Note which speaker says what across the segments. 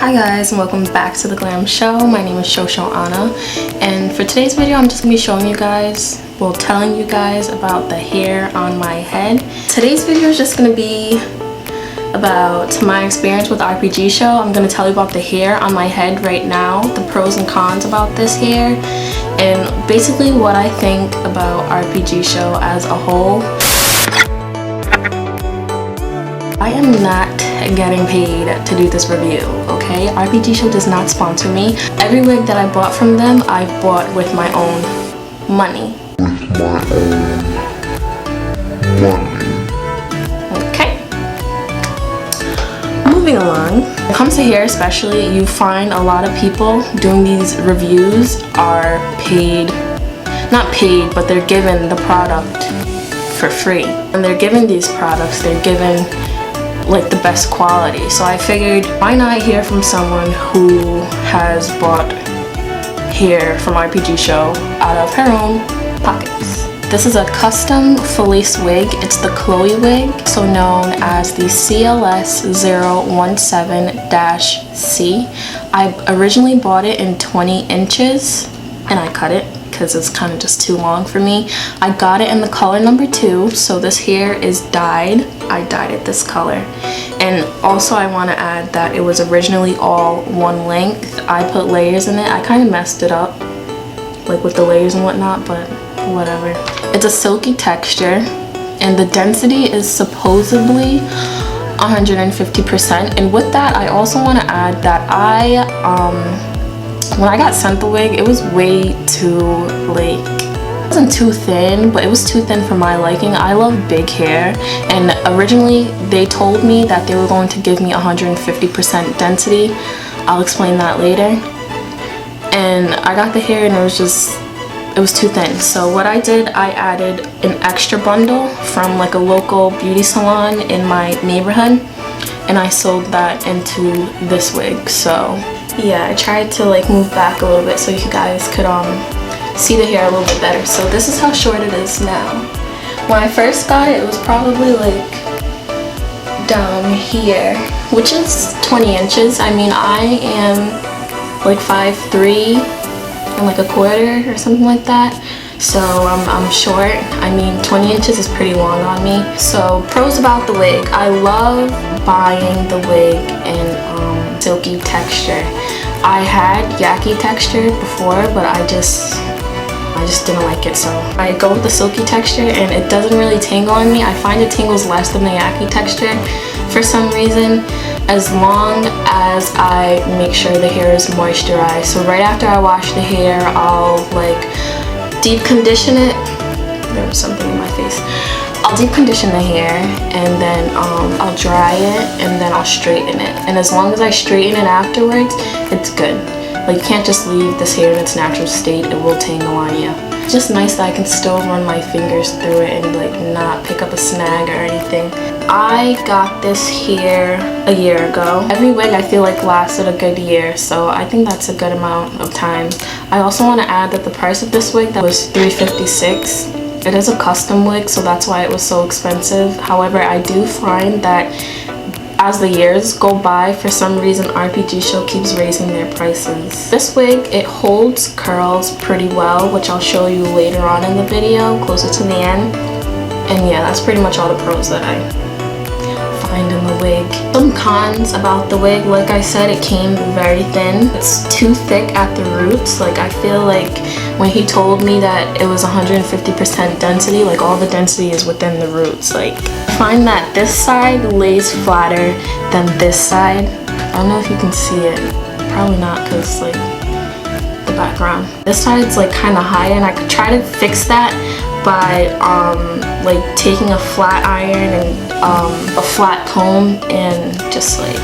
Speaker 1: Hi guys, and welcome back to The Glam Show. My name is Shosho Anna, and for today's video I'm just going to be showing you guys, well, telling you guys about the hair on my head. Today's video is just going to be about my experience with TheGlamCho. I'm going to tell you about the hair on my head right now, the pros and cons about this hair, and basically what I think about TheGlamCho as a whole. I am not getting paid to do this review, okay? TheGlamCho does not sponsor me. Every wig that I bought from them, I bought with my own money. Okay. Moving along. When it comes to hair especially, you find a lot of people doing these reviews are paid, not paid, but they're given the product for free. When they're given these products, they're given like the best quality. So I figured, why not hear from someone who has bought hair from TheGlamCho out of her own pockets. This is a custom fleece wig. It's the Khloe wig, so known as the CLS 017-C. I originally bought it in 20 inches and I cut it because it's kind of just too long for me. I got it in the color number 2, so this hair is dyed. I dyed it this color. And also I want to add that it was originally all one length. I put layers in it. I kind of messed it up, like with the layers and whatnot, but whatever. It's a silky texture and the density is supposedly 150%. And with that, I also want to add that when I got sent the wig, it was way too, like, it wasn't too thin, but it was too thin for my liking. I love big hair, and originally they told me that they were going to give me 150% density. I'll explain that later. And I got the hair and it was too thin. So what I did, I added an extra bundle from like a local beauty salon in my neighborhood, and I sewed that into this wig. So yeah, I tried to like move back a little bit so you guys could see the hair a little bit better. So this is how short it is now. When I first got it, it was probably like down here, which is 20 inches. I mean, I am like 5'3" and like a quarter or something like that. So I'm short. I mean, 20 inches is pretty long on me. So pros about the wig. I love buying the wig in silky texture. I had yucky texture before, but I just didn't like it, so I go with the silky texture and it doesn't really tingle on me. I find it tingles less than the yucky texture for some reason, as long as I make sure the hair is moisturized. So right after I wash the hair, I'll like deep condition it. There was something in my face. I'll deep condition the hair and then I'll dry it and then I'll straighten it. And as long as I straighten it afterwards, it's good. Like, you can't just leave this hair in its natural state, it will tangle on you. It's just nice that I can still run my fingers through it and like not pick up a snag or anything. I got this hair a year ago. Every wig I feel like lasted a good year, so I think that's a good amount of time. I also want to add that the price of this wig that was $356. It is a custom wig, so that's why it was so expensive. However, I do find that as the years go by, for some reason TheGlamCho keeps raising their prices. This wig, it holds curls pretty well, which I'll show you later on in the video, closer to the end. And yeah, that's pretty much all the pros that I find in the wig. Some cons about the wig, like I said, it came very thin. It's too thick at the roots. Like, I feel like when he told me that it was 150% density, like all the density is within the roots. Like, I find that this side lays flatter than this side. I don't know if you can see it. Probably not, because like the background. This side's like kind of higher, and I could try to fix that by like taking a flat iron and a flat comb and just like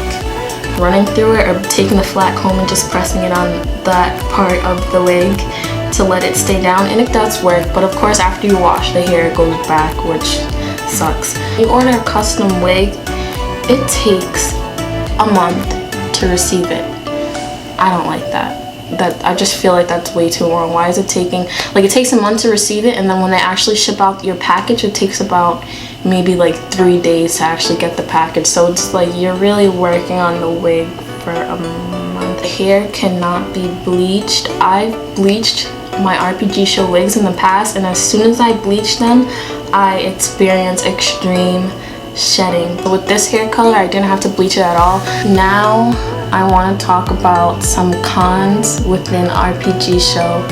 Speaker 1: running through it, or taking the flat comb and just pressing it on that part of the wig to let it stay down, and it does work. But of course, after you wash the hair, it goes back, which sucks. You order a custom wig, it takes a month to receive it. I don't like that. I just feel like that's way too long. Why is it taking, like, it takes a month to receive it, and then when they actually ship out your package, it takes about maybe like 3 days to actually get the package. So it's like you're really working on the wig for a month. The hair cannot be bleached. I've bleached my RPG show wigs in the past, and as soon as I bleached them, I experienced extreme shedding. But with this hair color, I didn't have to bleach it at all. Now I want to talk about some cons within RPG show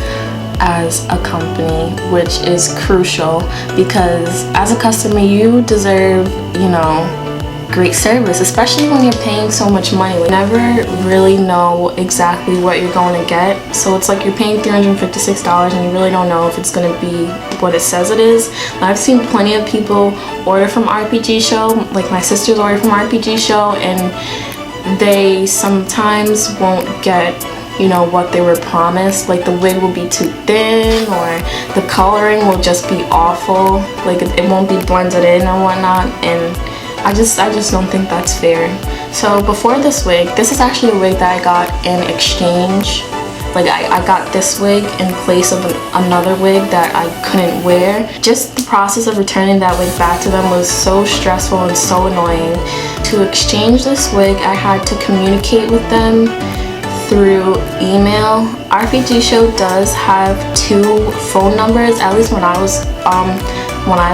Speaker 1: as a company, which is crucial because as a customer you deserve, you know, great service, especially when you're paying so much money. You never really know exactly what you're going to get, so it's like you're paying $356 and you really don't know if it's going to be what it says it is. I've seen plenty of people order from RPG show, like my sisters order from RPG show, and they sometimes won't get, you know, what they were promised. Like the wig will be too thin, or the coloring will just be awful, like it won't be blended in and whatnot, and I just don't think that's fair. So before this wig, this is actually a wig that I got in exchange. Like I got this wig in place of another wig that I couldn't wear. Just the process of returning that wig back to them was so stressful and so annoying. To exchange this wig, I had to communicate with them through email. RPG show does have 2 phone numbers, at least when I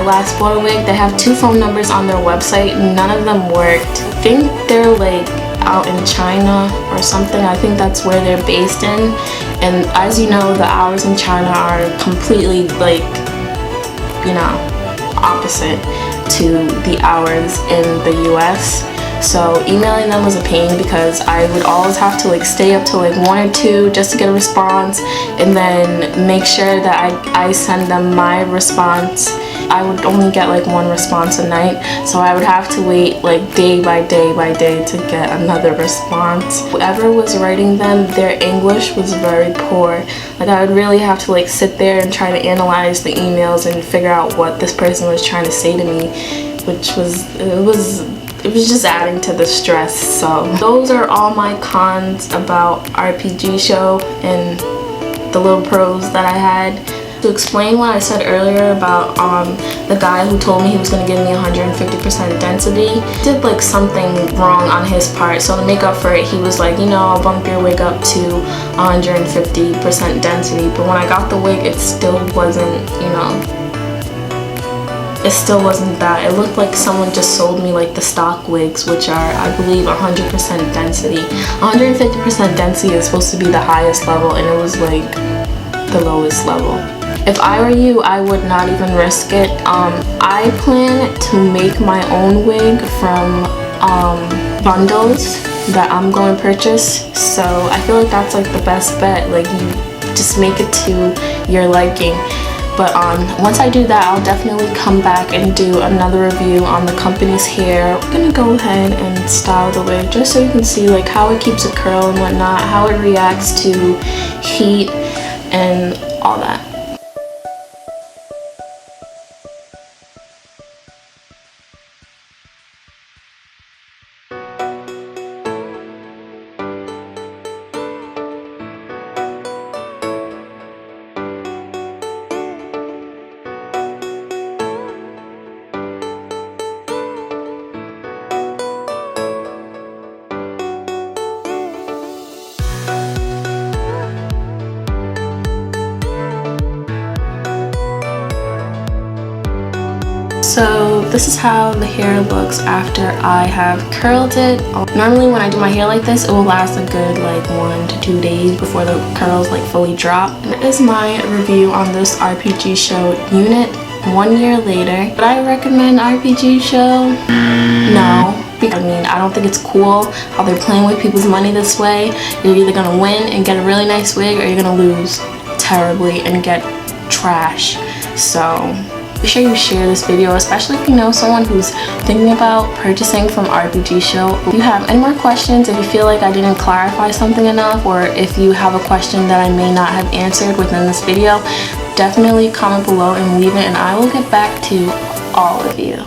Speaker 1: last bought a wig. They have 2 phone numbers on their website. None of them worked. I think they're like out in China or something. I think that's where they're based in, and as you know, the hours in China are completely, like, you know, opposite to the hours in the US. So emailing them was a pain because I would always have to like stay up till like 1 or 2 just to get a response, and then make sure that I send them my response. I would only get like 1 response a night, so I would have to wait like day by day by day to get another response. Whoever was writing them, their English was very poor. Like I would really have to like sit there and try to analyze the emails and figure out what this person was trying to say to me, which was, it was just adding to the stress. So those are all my cons about RPG show and the little pros that I had. To explain what I said earlier about the guy who told me he was going to give me 150% density, he did like something wrong on his part. So to make up for it, he was like, you know, I'll bump your wig up to 150% density. But when I got the wig, it still wasn't, you know, it still wasn't that. It looked like someone just sold me like the stock wigs, which are, I believe, 100% density. 150% density is supposed to be the highest level, and it was like the lowest level. If I were you, I would not even risk it. I plan to make my own wig from bundles that I'm going to purchase, so I feel like that's like the best bet. Like you just make it to your liking. But once I do that, I'll definitely come back and do another review on the company's hair. I'm gonna go ahead and style the wig just so you can see like how it keeps a curl and whatnot, how it reacts to heat and all that. So this is how the hair looks after I have curled it. Normally when I do my hair like this, it will last a good like 1 to 2 days before the curls like fully drop. And that is my review on this RPG show unit 1 year later. Would I recommend RPG show? No. I mean, I don't think it's cool how they're playing with people's money this way. You're either gonna win and get a really nice wig, or you're gonna lose terribly and get trash. So be sure you share this video, especially if you know someone who's thinking about purchasing from RPG show. If you have any more questions, if you feel like I didn't clarify something enough, or if you have a question that I may not have answered within this video, definitely comment below and leave it, and I will get back to all of you.